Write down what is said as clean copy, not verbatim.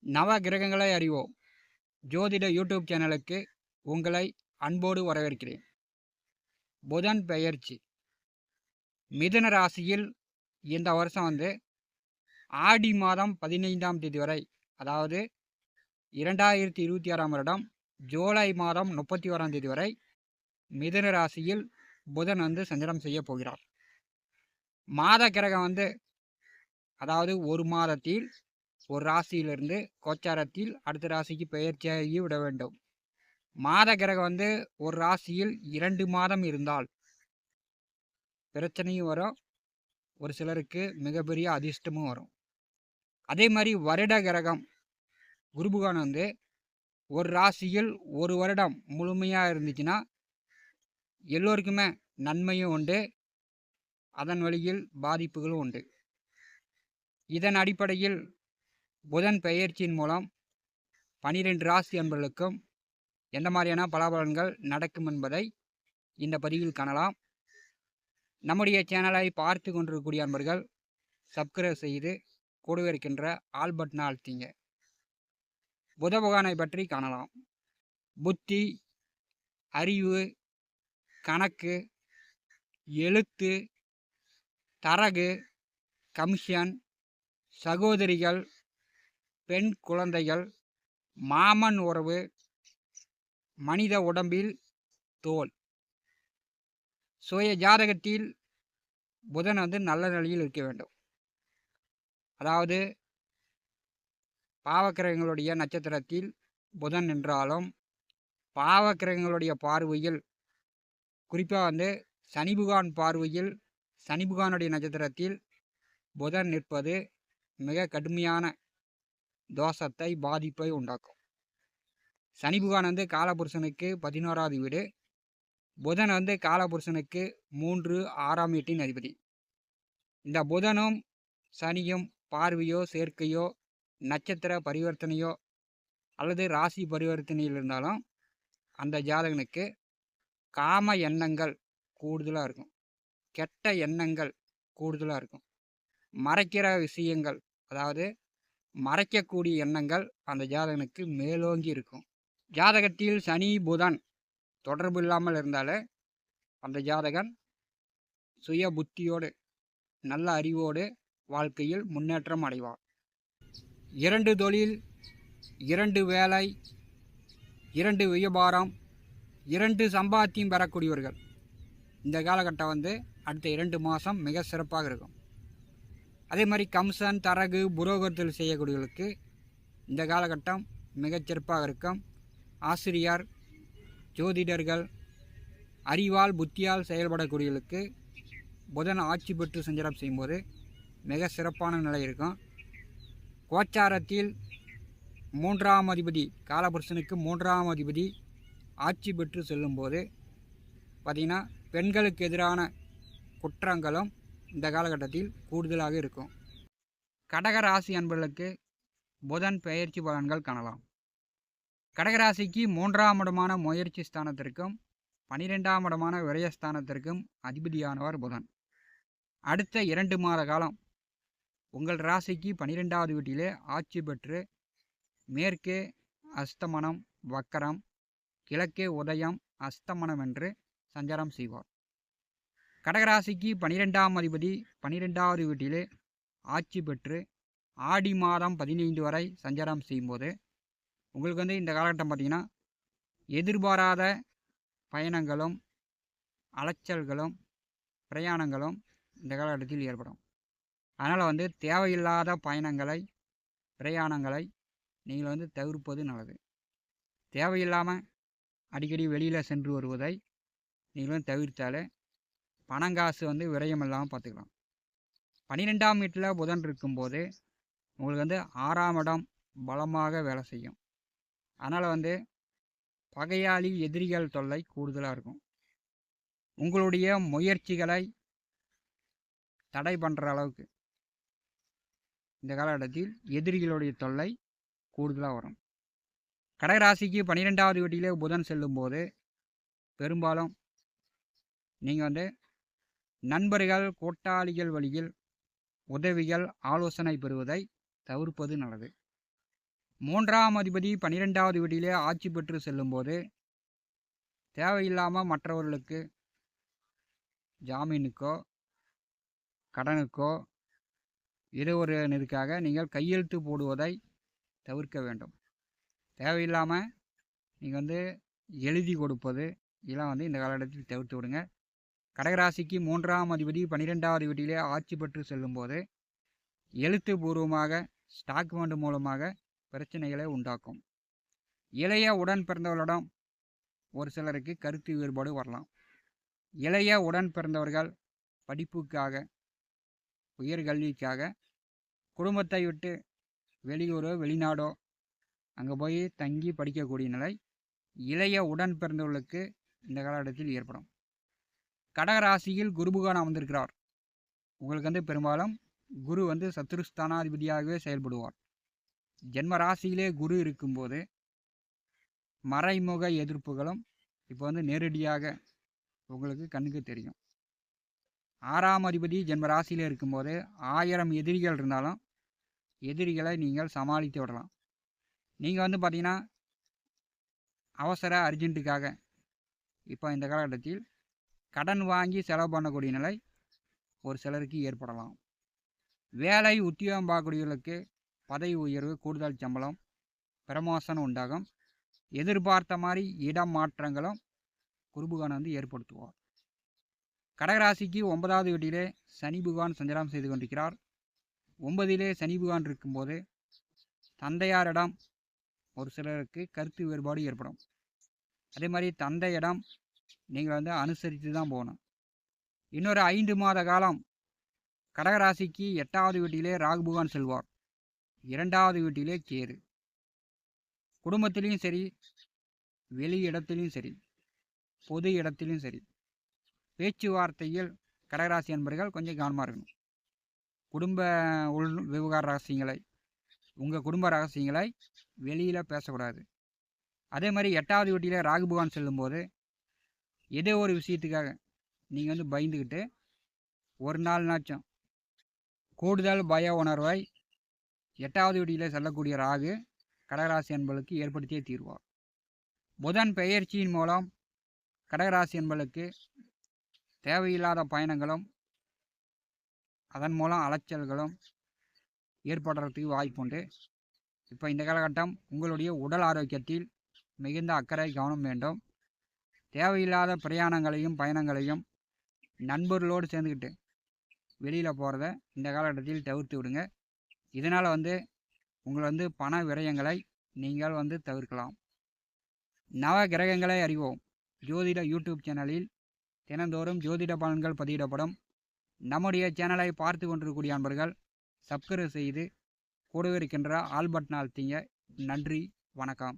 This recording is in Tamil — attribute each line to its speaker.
Speaker 1: நவ கிரகங்களை அறிவோம் ஜோதிட யூடியூப் சேனலுக்கு உங்களை அன்போடு வரவேற்கிறேன். புதன் பெயர்ச்சி மிதுன ராசியில் இந்த வருஷம் ஆடி மாதம் 15ஆம் தேதி வரை, அதாவது 2026ஆம் வருடம் ஜூலை மாதம் 31ஆம் தேதி வரை மிதுன ராசியில் புதன் சஞ்சாரம் செய்ய போகிறார். மாத கிரகம் அதாவது ஒரு மாதத்தில் ஒரு ராசியிலிருந்து கோச்சாரத்தில் அடுத்த ராசிக்கு பெயர்ச்சியாகி விட வேண்டும். மாத கிரகம் ஒரு ராசியில் 2 மாதம் இருந்தால் பிரச்சனையும் வரும், ஒரு சிலருக்கு மிகப்பெரிய அதிர்ஷ்டமும் வரும். அதே மாதிரி வருட கிரகம் குருபகவான் ஒரு ராசியில் ஒரு வருடம் முழுமையாக இருந்துச்சுன்னா எல்லோருக்குமே நன்மையும் உண்டு, அதன் வழியில் பாதிப்புகளும் உண்டு. இதன் அடிப்படையில் புதன் பெயர்ச்சியின் மூலம் 12 ராசி அன்பர்களுக்கும் எந்த மாதிரியான பலாபலன்கள் நடக்கும் என்பதை இந்த பதிவில் காணலாம். நம்முடைய சேனலை பார்த்து கொண்டிருக்கக்கூடிய அன்பர்கள் சப்ஸ்கிரைப் செய்து கூடவே இருக்கின்ற ஆல் பட்டனை அழுத்திங்க. புத பகவானை பற்றி காணலாம். புத்தி, அறிவு, கணக்கு, எழுத்து, தரகு, கமிஷன், சகோதரிகள், பெண் குழந்தைகள், மாமன் உறவு, மனித உடம்பில் தோல். சுய ஜாதகத்தில் புதன் நல்ல நிலையில் இருக்க வேண்டும். அதாவது பாவக்கிரகங்களுடைய நட்சத்திரத்தில் புதன் நின்றாலும் பாவக்கிரகங்களுடைய பார்வையில், குறிப்பாக சனி பகவான் பார்வையில் சனி பகவானுடைய நட்சத்திரத்தில் புதன் நிற்பது மிக கடுமையான தோஷத்தை, பாதிப்பை உண்டாக்கும். சனி பகவான் காலபுருஷனுக்கு 11ஆவது வீடு, புதன் காலபுருஷனுக்கு 3, 6ஆம் வீட்டின் அதிபதி. இந்த புதனும் சனியும் பார்வையோ சேர்க்கையோ நட்சத்திர பரிவர்த்தனையோ அல்லது ராசி பரிவர்த்தனையில் இருந்தாலும் அந்த ஜாதகனுக்கு காம எண்ணங்கள் கூடுதலாக இருக்கும், கெட்ட எண்ணங்கள் கூடுதலாக இருக்கும், மறைக்கிற விஷயங்கள், அதாவது மறைக்கக்கூடிய எண்ணங்கள் அந்த ஜாதகனுக்கு மேலோங்கி இருக்கும். ஜாதகத்தில் சனி புதன் தொடர்பு இல்லாமல் இருந்தாலே அந்த ஜாதகன் சுய புத்தியோடு நல்ல அறிவோடு வாழ்க்கையில் முன்னேற்றம் அடைவார். 2 தொழில், 2 வேலை, 2 வியாபாரம், 2 சம்பாத்தியம் பெறக்கூடியவர்கள் இந்த காலகட்டம் அடுத்த 2 மாதம் மிக சிறப்பாக இருக்கும். அதே மாதிரி கமிஷன், தரகு, புரோகத்தில் செய்யக்கூடியவர்களுக்கு இந்த காலகட்டம் மிகச்சிறப்பாக இருக்கும். ஆசிரியர், ஜோதிடர்கள், அறிவால் புத்தியால் செயல்படக்கூடியவர்களுக்கு புதன் ஆட்சி பெற்று சஞ்சாரம் செய்யும்போது மிக சிறப்பான நிலை இருக்கும். கோச்சாரத்தில் 3ஆம் அதிபதி, காலபுருஷனுக்கு 3ஆம் அதிபதி ஆட்சி பெற்று செல்லும்போது பார்த்திங்கன்னா பெண்களுக்கு எதிரான குற்றங்களும் இந்த காலகட்டத்தில் கூடுதலாக இருக்கும். கடகராசி அன்பர்களுக்கு புதன் பெயர்ச்சி பலன்கள் காணலாம். கடகராசிக்கு 3ஆம் இடமான முயற்சி ஸ்தானத்திற்கும் 12ஆம் இடமான விரயஸ்தானத்திற்கும் அதிபதியானவர் புதன். அடுத்த 2 மாத காலம் உங்கள் ராசிக்கு 12ஆவது வீட்டிலே ஆட்சி பெற்று மேற்கே அஸ்தமனம், வக்கரம், கிழக்கே உதயம், அஸ்தமனம் என்று சஞ்சாரம் செய்வார். கடகராசிக்கு 12ஆம் அதிபதி 12ஆவது வீட்டிலே ஆட்சி பெற்று ஆடி மாதம் 15 வரை சஞ்சாரம் செய்யும்போது உங்களுக்கு இந்த காலகட்டம் பார்த்திங்கன்னா எதிர்பாராத பயணங்களும் அலைச்சல்களும் பிரயாணங்களும் இந்த காலகட்டத்தில் ஏற்படும். அதனால் தேவையில்லாத பயணங்களை, பிரயாணங்களை நீங்கள் தவிர்ப்பது நல்லது. தேவையில்லாமல் அடிக்கடி வெளியில் சென்று வருவதை நீங்களும் தவிர்த்தாலே பணங்காசு விரயம் இல்லாமல் பார்த்துக்கலாம். 12ஆம் வீட்டில் புதன் இருக்கும்போது உங்களுக்கு 6ஆம் இடம் பலமாக வேலை செய்யும். அதனால் பகையாளி, எதிரிகள் தொல்லை கூடுதலாக இருக்கும். உங்களுடைய முயற்சிகளை தடை பண்ணுற அளவுக்கு இந்த காலகட்டத்தில் எதிரிகளுடைய தொல்லை கூடுதலாக வரும். கடகராசிக்கு 12ஆவது வீட்டிலே புதன் செல்லும்போது பெரும்பாலும் நீங்கள் நண்பர்கள், கூட்டாளிகள் வழியில் உதவிகள், ஆலோசனை பெறுவதை தவிர்ப்பது நல்லது. மூன்றாம் அதிபதி 12வது வீட்டிலே ஆட்சி பெற்று செல்லும்போது தேவையில்லாமல் மற்றவர்களுக்கு ஜாமீனுக்கோ கடனுக்கோ ஏதோ ஒரு இதுக்காக நீங்கள் கையெழுத்து போடுவதை தவிர்க்க வேண்டும். தேவையில்லாமல் நீங்கள் எழுதி கொடுப்பது இதெல்லாம் இந்த காலகட்டத்தில் தவிர்த்து விடுங்க. கடகராசிக்கு 3ஆம் அதிபதி 12வது வீட்டிலே ஆட்சி பெற்று செல்லும்போது எழுத்துப்பூர்வமாக ஸ்டாக்குமெண்ட் மூலமாக பிரச்சனைகளை உண்டாக்கும். இளைய உடன் பிறந்தவர்களிடம் ஒரு சிலருக்கு கருத்து வேறுபாடு வரலாம். இளைய உடன் பிறந்தவர்கள் படிப்புக்காக உயர்கல்விக்காக குடும்பத்தை விட்டு வெளியூரோ வெளிநாடோ அங்கே போய் தங்கி படிக்கக்கூடிய நிலை இளைய உடன் பிறந்தவர்களுக்கு இந்த காலகட்டத்தில் ஏற்படும். கடகராசியில் குரு பகவான் அமர்ந்திருக்கிறார். உங்களுக்கு பெரும்பாலும் குரு சத்துருஸ்தானாதிபதியாகவே செயல்படுவார். ஜென்ம ராசியிலே குரு இருக்கும்போது மறைமுக எதிர்ப்புகளும் இப்போ நேரடியாக உங்களுக்கு கண்ணுக்கு தெரியும். 6ஆம் அதிபதி ஜென்ம ராசியிலே இருக்கும்போது 1000 எதிரிகள் இருந்தாலும் எதிரிகளை நீங்கள் சமாளித்து விடலாம். நீங்கள் பார்த்தீங்கன்னா அவசர அர்ஜென்ட்டுக்காக இப்போ இந்த காலகட்டத்தில் கடன் வாங்கி செலவு பண்ணக்கூடிய நிலை ஒரு சிலருக்கு ஏற்படலாம். வேலை உத்தியோகம் பார்க்கக்கூடியவர்களுக்கு பதவி உயர்வு, கூடுதல் சம்பளம், பிரமோஷன் உண்டாகும். எதிர்பார்த்த மாதிரி இடம் மாற்றங்களும் குரு பகவான் ஏற்படுத்துவார். கடகராசிக்கு 9வது வீட்டிலே சனி பகவான் சஞ்சாரம் செய்து கொண்டிருக்கிறார். 9லே சனி பகவான் இருக்கும்போது தந்தையாரிடம் ஒரு சிலருக்கு கருத்து வேறுபாடு ஏற்படும். அதே மாதிரி தந்தையிடம் நீங்கள் அனுசரித்து தான் போகணும். இன்னொரு 5 மாத காலம் கடகராசிக்கு 8வது வீட்டிலே ராகு பகவான் செல்வார். 2வது வீட்டிலே கேது. குடும்பத்திலையும் சரி, வெளி இடத்திலையும் சரி, பொது இடத்திலையும் சரி, பேச்சுவார்த்தையில் கடகராசி என்பர்கள் கொஞ்சம் கவனமாக இருக்கணும். குடும்ப உள் விவகார ரகசியங்களை, உங்கள் குடும்ப ரகசியங்களை வெளியில் பேசக்கூடாது. அதே மாதிரி 8வது வீட்டிலே ராகு பகவான் செல்லும்போது ஏதோ ஒரு விஷயத்துக்காக நீங்கள் பயந்துக்கிட்டு ஒரு நாள்னாச்சும் கூடுதல் பய உணர்வை 8வது வீட்டில் செல்லக்கூடிய ராகு கடகராசி என்பளுக்கு ஏற்படுத்தியே தீர்வார். புதன் பெயர்ச்சியின் மூலம் கடகராசி என்பளுக்கு தேவையில்லாத பயணங்களும் அதன் மூலம் அலைச்சல்களும் ஏற்படுறதுக்கு வாய்ப்புண்டு. இப்போ இந்த காலகட்டம் உங்களுடைய உடல் ஆரோக்கியத்தில் மிகுந்த அக்கறை கவனம் வேண்டும். தேவையில்லாத பிரயாணங்களையும் பயணங்களையும் நண்பர்களோடு சேர்ந்துக்கிட்டு வெளியில் போகிறத இந்த காலகட்டத்தில் தவிர்த்து விடுங்க. இதனால் உங்கள் பண விரயங்களை நீங்கள் தவிர்க்கலாம். நவ கிரகங்களை அறிவோம் ஜோதிட யூடியூப் சேனலில் தினந்தோறும் ஜோதிட பலன்கள் பதிவிடப்படும். நம்முடைய சேனலை பார்த்து கொண்டிருக்கக்கூடிய அன்பர்கள் சப்ஸ்கிரைப் செய்து கூடவே இருக்கின்ற ஆல் பட்டன் அழுத்திங்க. நன்றி, வணக்கம்.